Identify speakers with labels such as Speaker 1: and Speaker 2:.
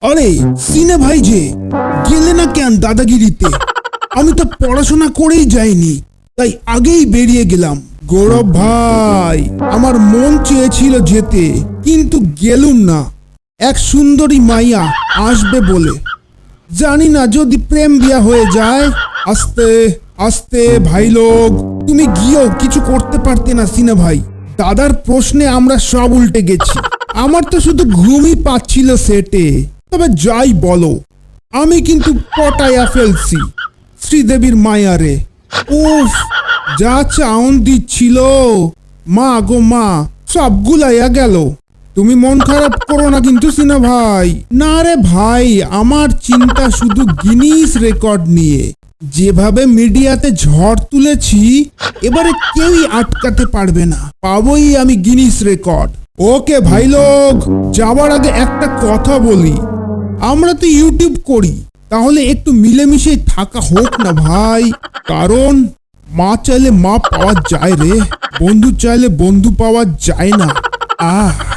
Speaker 1: আরে সিনে ভাই যে গেলে না কেন দাদাগিরিতে? আমি তো পড়াশোনা করেই যাইনি, তাই আগেই বেরিয়ে গেলাম। গৌরব ভাই, আমার মন চেয়েছিল যেতে, কিন্তু গেলুম না। এক সুন্দরী মাইয়া আসবে বলে। জানি না যদি প্রেম বিয়া হয়ে যায়। আস্তে আস্তে ভাই লোক, তুমি গিয়েও কিছু করতে পারতে না সিনে ভাই। দাদার প্রশ্নে আমরা সব উল্টে গেছি। আমার তো শুধু ঘুমই পাচ্ছিল সেটে। তবে যাই বলো, আমি কিন্তু পটাইয়া ফেলছি শ্রীদেবীর মায়ারে। উফ, যা চাউন দিচ্ছিল, মা গো মা, সব গুলাইয়া গেল। তুমি মন খারাপ করো না কিন্তু সিনা ভাই। না রে ভাই, আমার চিন্তা শুধু গিনিস রেকর্ড নিয়ে। যেভাবে মিডিয়াতে ঝড় তুলেছি, এবারে কেউই আটকাতে পারবে না। পাবোই আমি গিনিস রেকর্ড। ওকে ভাই লোক, যাওয়ার আগে একটা কথা বলি। আমরা তো ইউটিউব করি, তাহলে একটু মিলেমিশে থাকা হোক না ভাই। কারণ মা চাইলে মা পাওয়া যায় রে, বন্ধু চাইলে বন্ধু পাওয়া যায় না। আহ।